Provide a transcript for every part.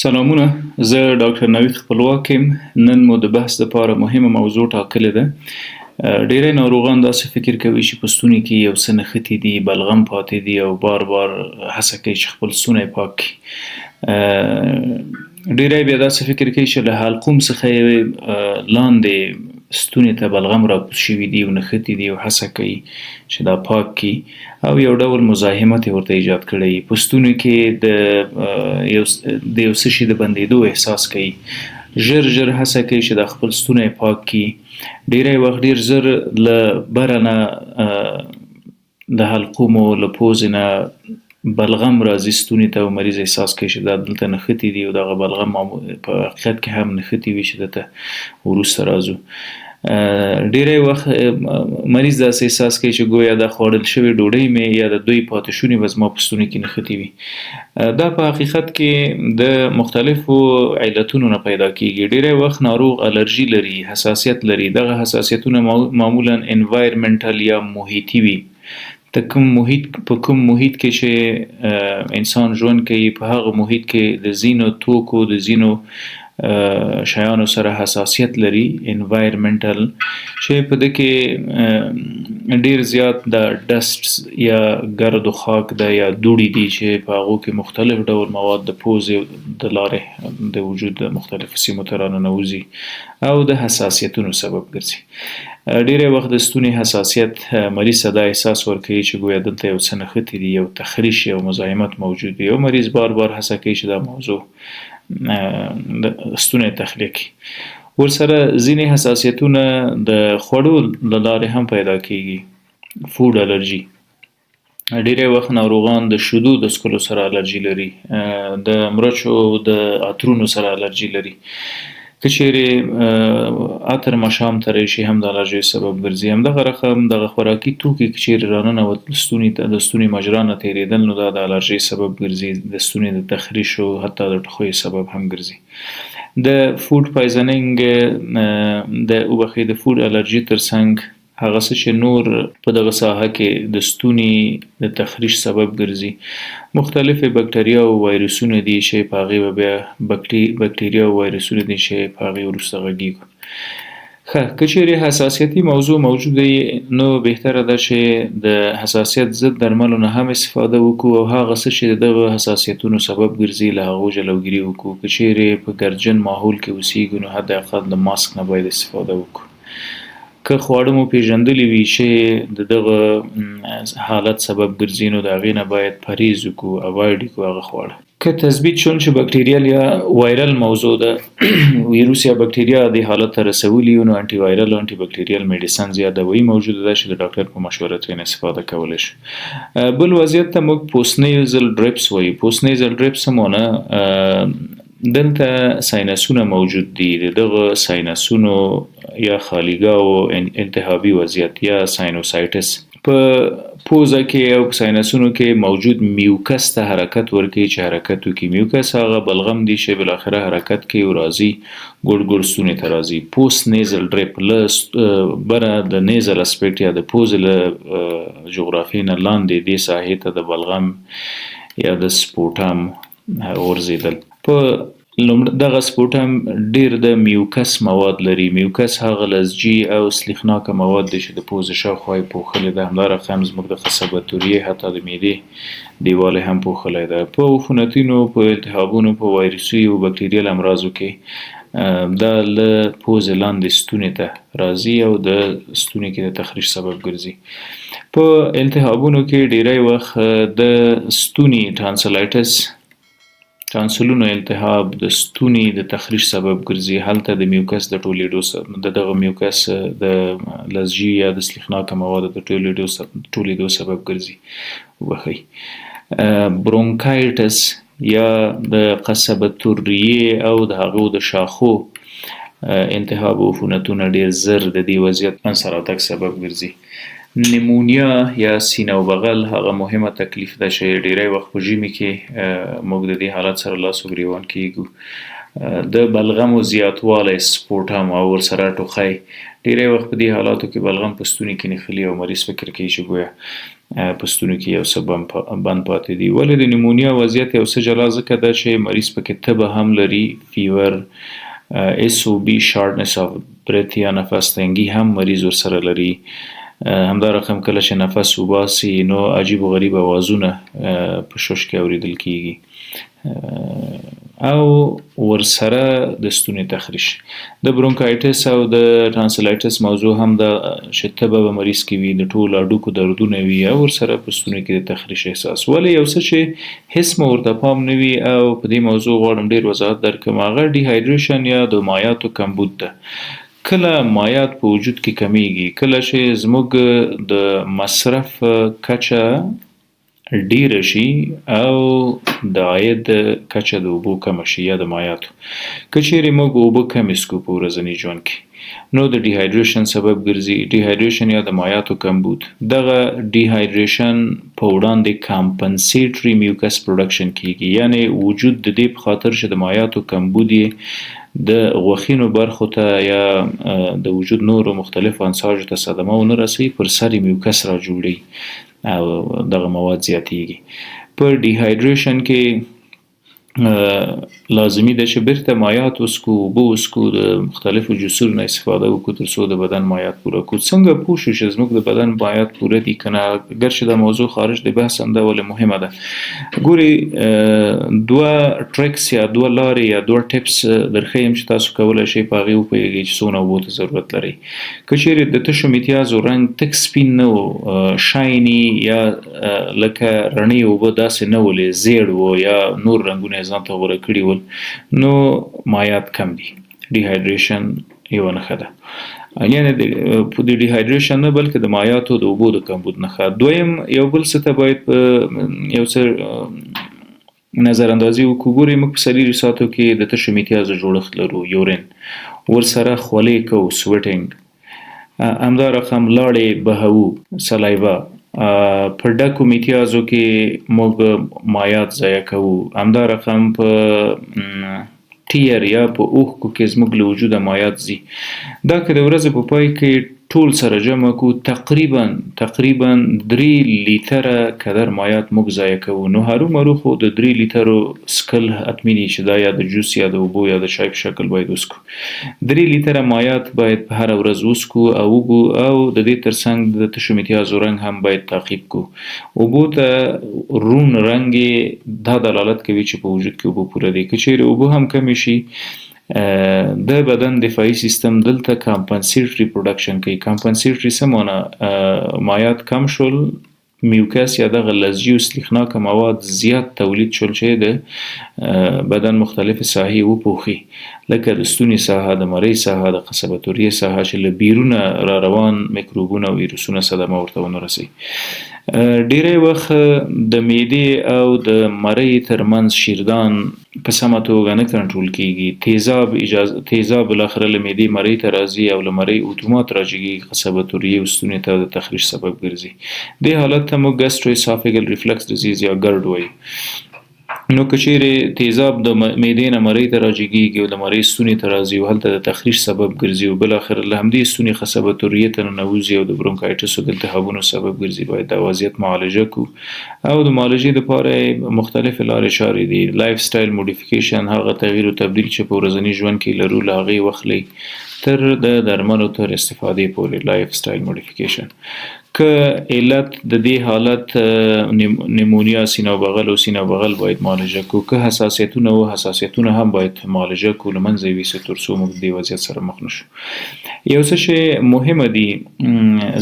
سلامونه، زه ډاکټر نوید خپلواک یم. نن مو د بحث لپاره مهمه موضوع ټاکلې ده. ډیری ناروغان داسې فکر کوي چې په ستوني کې یو څه نښتي دي، بلغم پاتې دي او بار بار هڅه کوي چې خپل ستونی پاک کړي. ډیری بیا داسې فکر کوي چې له حلقوم څخه یې لاندې ستوني ته بلغم راکوز شوي دي او نښتي دي او هڅه کوي چې دا پاک کړي او یو ډول مزاحمت یې ورته ایجاد کړی. په ستوني کې د یو څه شي د بندېدو احساس کوي. ژر هڅه کوي چې د خپل ستونی پاک کړي. ډیری وخت ډیر زر له بره نه د حلقومو له پوزې نه بلغم راځي ستوني ته او مریض احساس کوي چې دا دلته نښتي دي او دغه بلغم په حقیقت کې هم نښتي وي چې دلته وروسته راځو. ډیری وخت مریض داسې احساس کوي چې ګویا دا خوړل شوې ډوډۍ مې یا د دوی پاتې شوني به زما په ستوني کې نښتي وي. دا په حقیقت کې د مختلفو علتونو نه پیدا کیږي. ډیری وخت ناروغ الرژي لري، حساسیت لري. دغه حساسیتونه معمولا انوایرمنټل یا محیطي وي. په کوم محیط کې چې انسان ژوند کوي په هغه محیط کې د ځینو توکو د ځینو شیانو سره حساسیت لري، انوایرمنټل، چې په دې کې ډیر زیات د ډسټ یا ګرد و خاک ده یا دوړې دي چې په هغو کې مختلف ډول مواد د پوزې د لارې د وجود د مختلفو سیمو ته راننوځي او د حساسیتونو سبب ګرځي. ډیری وخت د ستوني حساسیت مریض ته دا احساس ورکوي چې ګویا دلته یو څه نښتي دي، یو تخریش یا مزاحمت موجود دی. یو مریض بار هڅه کوي چې دا موضوع د ستوني تخلیه کړي. ورسره ځینې حساسیتونه د خوړو له لارې هم پیدا کیږي. فود الرجي. ډیری وخت ناروغان د شیدو د څښلو سره الرجي لري، د مرچو د عطرونو سره الرجي لري. که چیرې عطر مشام ته راشي هم د الرژۍ سبب ګرځي. همدغه رقم دغه خوراکي توکي که چیرې راننوتل ستوني ته د ستوني مجرا نه تېرېدل نو دا د الرژۍ سبب ګرځي، د ستوني د تخریش او حتی د ټوخیو سبب هم ګرځي. د فود پایزنینګ د فود الرجي ترڅنګ هغه څه چې نور په دغه ساحه کې د ستوني د تخریش سبب ګرځي. مختلفې بکتریا او وایرسونه دي چې په هغې به بیا بکتریا او وایرسونه دي چې په هغې وروسته غږیږو. که چیرې حساسیتي موضوع موجوده وي نو بهتره ده چې د حساسیت ضد درملو نه هم استفاده وکړو او هغه څه چې د دغه حساسیتونو سبب ګرځي له هغو جلوګیري وکړو. که چیرې په ګرجن ماحول کې اوسیږو نو حداقل د ماسک نه باید استفاده وکړو. که خواړه مو پیژندلي وي چې د دغه حالت سبب ګرځي نو د هغې نه باید پرهیز وکړو، اوایډ کړو هغه خواړه. که تثبیت شول چې بکتریال یا وایرل موضوع ده، ویروس یا بکتریا د حالت ته رسولي نو انټي وایرل او انټي بکتریال میډیسنز یا دوايي موجوده ده چې د ډاکټر په مشوره ترې استفاده کولی شو. بل وضعیت ته موږ پوستنیزل ډریپس وایو. پوستنیزل ډریپس مونه دلته ساینسونه موجود دي. دغه ساینسونو یا خالیګاو التهابي وضعیت یا ساینوسایټس په پوزه کې او ساینسونو کې موجود میوکس ته حرکت ورکوي چې حرکت وکړي. میوکس هغه بلغم دي چې بالاخره حرکت کوي او راځي ګوډ ستوني ته راځي. پوست نیزل ډریپ له بره د نیزل اسپیکټ یا د پوزې له جغرافیې نه لاندې دې ساحې ته د بلغم یا د سپوټم غورځېدل. په دغه سپوټم ډیر د میوکس مواد لري. میوکس هغه لزجي او سلیخناکه مواد دي چې د پوزې شاوخوا یې پوښلې ده. همدارقم زموږ د قصبتوریې حتی د معدې دیوال هم پوښلی ده. په عفونتونو، په التهابونو، په وایرسي او بکتریال امراضو کې دا له پوزې لاندې ستوني ته راځي او د ستوني کې د تخریش سبب ګرځي. په التهابونو کې ډیری وخت د ستوني ټانسلونو التهاب د ستوني د تخریش سبب ګرځي. هلته د میوکس د ټولېدو دغه میوکس د لزجي یا د سلیخناکه موادو د ټولېدو سبب ګرځي. وبخئ. برونکایټس یا د قصبتوریې او د هغو د شاخو التهاب او عفونتونه ډیر زر د دې وضعیت منځته راتګ سبب ګرځي. نیمونیا یا سینه او بغل هغه مهمه تکلیف ده چې ډیری وخت په ژمي کې موږ د دې حالت سره لاس او ګریوان کیږو. د بلغمو زیاتوالی سپورټم او ورسره ټوخی ډیری وخت په دې حالاتو کې بلغم په ستوني کې نښلي او مریض فکر کوي چې ګویا په ستوني کې یو څه بند پاتې دي. ولې د نیمونیا وضعیت یو څه جلا ځکه ده چې مریض پکې تبه هم لري، فیور، SOB شارټنس اف بریث یا نفس تنګي هم مریض ورسره لري. همدا رقم کله چې نفس وباسي نو عجیب و غریب اوازونه په شش کې اوریدل کیږي او ورسره د ستوني تخریش. د برونکایټس او د ټانسلایټس موضوع هم د چې تبه به مریض کې وي، د ټولو هډوکو دردونه وي او ورسره په ستوني کې د تخریش احساس. ولې یو څه چې هیڅ مو ورته پام نه وي او په دې موضوع غواړم ډیر وضاحت درکړم، هغه ډیهایډریشن یا د مایعاتو کمبود ده. کله مایعات په وجود کې کمیږي، کله چې زموږ د مصرف کچه ډیره شي او د عاید کچه د اوبو کمه شي یا د مایعاتو. که چیرې موږ اوبه کمې څښو په ورځني ژوند کې نو د ډیهایډریشن سبب ګرځي. ډیهایډریشن یا د مایعاتو کمبود، دغه ډیهایډریشن په وړاندې کامپنسیټري میوکس پروډکشن کیږي، یعنی وجود د دې په خاطر چې د مایعاتو کمبود یې د غوښینو برخو ته یا د وجود نورو مختلفو انساجو ته صدمه ونه رسوي، پر سر میوکس را جوړي او دغه مواد زیاتیږي. په ډیهایډریشن کې لازمي ده چې بیرته مایعات وڅښو، اوبه وڅښو، د مختلفو جوسونو نه استفاده وکړو ترڅو د بدن مایعات پوره کړو. څنګه پوه شو چې زموږ د بدن مایعات پوره دي که نه؟ ګرچې دا موضوع خارج د بحث هم ده ولې مهمه ده. ګورئ، دوه ټریکس یا دوه لارې یا دوه ټیپس درښیم چې تاسو کولی شئ په هغې وپوهېږئ چې څومره اوبو ته ضرورت لرئ. که چیرې د تشو میتیازو رنګ تک سپین نه و، شایني یا لکه رڼې اوبه داسې نه ولې، زیړ و یا نور رنګونه ځان ته غوره کړي ول، نو مایعات کم دي. ډیهایډریشن یوه نښه ده، یعنې د ډیهایډریشن نه بلکې د مایعاتو د اوبو د کمبود نښه. دویم یو بل څه ته باید یو څه نظر اندازي وکړو. ګورئ، موږ په څلېرویشت ساعتو کې د تشو میتیازو جوړښت لرو، یورین، ورسره خولې کوو، سویټینګ، همدا رقم لاړې بهوو، سلایوا. په ډکو میتیازو کې موږ مایعات ضایع کوو، همدا رقم په ټیر یا په اوښکو کې زموږ له وجوده مایعات ځي. دا که د ورځې په پای کې ټول سره جمع کړو تقریبا 3 لیتره قدر مایعات موږ ضایع کوو. نو هرومرو خو د 3 لیترو څښل حتمي دي چې دا یا د جوس یا د اوبو یا د چای په شکل باید وڅښو. 3 لیتره مایعات باید په هره ورځ وڅښو او د دې ترڅنګ د تشو میتیازو رنګ هم باید تعقیب کړو. اوبو ته روڼ رنګ دا دلالت کوي چې په وجود کې اوبه پوره دي. که چیرې اوبه هم کمې شي، د بدن دفاعي سیستم دلته کامپنسیټري پروډکشن کوي. کامپنسیټري څه معنی؟ مایعات کم شول، میوکس یا دغه لزجي او سلیخناکه مواد زیات تولید شول چې د بدن مختلف ساحې وپوښي، لکه د ستوني ساحه، د مرۍ ساحه، د قصبة الریې ساحه، چې له بیرونه را روان میکروبونه او ویروسونه صدمه ورته ونه رسوي. ډیری وخت د معدې او د مرۍ ترمنځ شیردان په سمه توګه نه کنټرول کیږي. تیزاب بالاخره له معدې مرۍ ته راځي او له مرۍ اتومات راجګي قصبة الریې او ستوني ته د تخریش سبب ګرځي. دې حالت ته موږ ګسټرو اسافیګل ریفلکس ډیزیز یا ګرد وایو. نو که چیرې تیزاب د معدې نه مرۍ ته راجګېږي او د مرۍ ستوني ته راځي او هلته د تخریش سبب ګرځي او بالاخره له همدې ستوني قصبة الریې ته ننوځي او د برونکایټس او د التهابونو سبب ګرځي، باید دا وضعیت معالجه کړو. او د معالجې دپاره مختلفې لارې چارې دي. لایف سټایل موډیفیکیشن، هغه تغییر او تبدیل چې په ورځني ژوند کې لرو له هغې واخلئ تر د درملو تر استفادې پورې. لایف سټایل موډیفیکیشن. که علت د دې حالت نیمونیا سینه بغل او سینه بغل باید معالجه کړو، که حساسیتونه و حساسیتونه هم باید معالجه کړو، له منځه یوسو ترڅو موږ د دې وضعیت سره مخ نشو. یو څه چې مهمه دي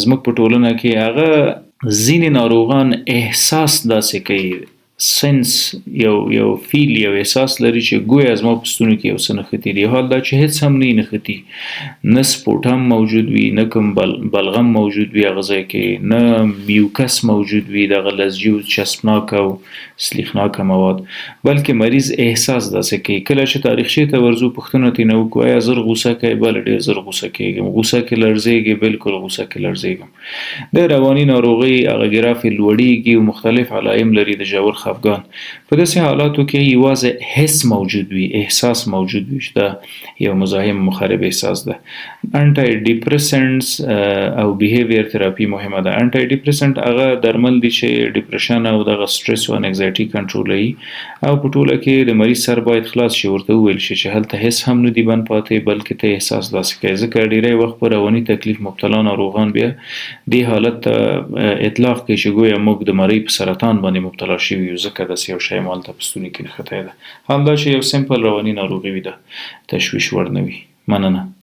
زموږ په ټولنه کې، هغه ځینې ناروغان احساس داسې کوي، سنس یو فیل یو احساس لري چې ګویا زما په ستوني کې یو څه نښتي دي. حال دا چې هیڅ هم نه نښتي، نه سپورټ هم موجود وي، نه کوم بلغم موجود وي هغه ځای کې، نه میوکس موجود وي، دغه لزجي او چسبناک او سلیخناکه مواد، بلکې مریض احساس داسې کوي. کله چې تاریخچې ته ورځو پوښتنه ترې نه وکړو آیا زر غوسه کوې؟ بله، ډېر زر غوسه کېږم. غوسه کې لړزېږي؟ بلکل غوسه کې لړزېږم. د رواني ناروغۍ هغه ګراف یې لوړېږي او مختلف علائم لري، د ژور خفګان. په داسې حالاتو کې یوازې حس موجود وي، احساس موجود وي چې دا یو مزاحم مخرب احساس ده. انټي ډیپریسنټس او بیهیویر تراپي مهمه ده. انټي ډیپریسنټ هغه درمل دي چې ډیپریشن او دغه سټرس او انکزایټي کنټرولوي او په ټوله کې د مریض سر باید خلاص شي، ورته وویل شي چې هلته هیڅ هم نه دي بند پاتې، بلکې ته احساس داسې کوي. ځکه ډیری وخت په رواني تکلیف مبتلا ناروغان بیا دې حالت ته اطلاق کوي چې ګویا موږ د مرۍ په سرطان باندې مبتلا شوي یو، ځکه داسې یو شی مو هلته په ستوني کې نښتی ده. همدا چې یو سمپل رواني ناروغي وي، ده تشویش وړ نه وي. مننه.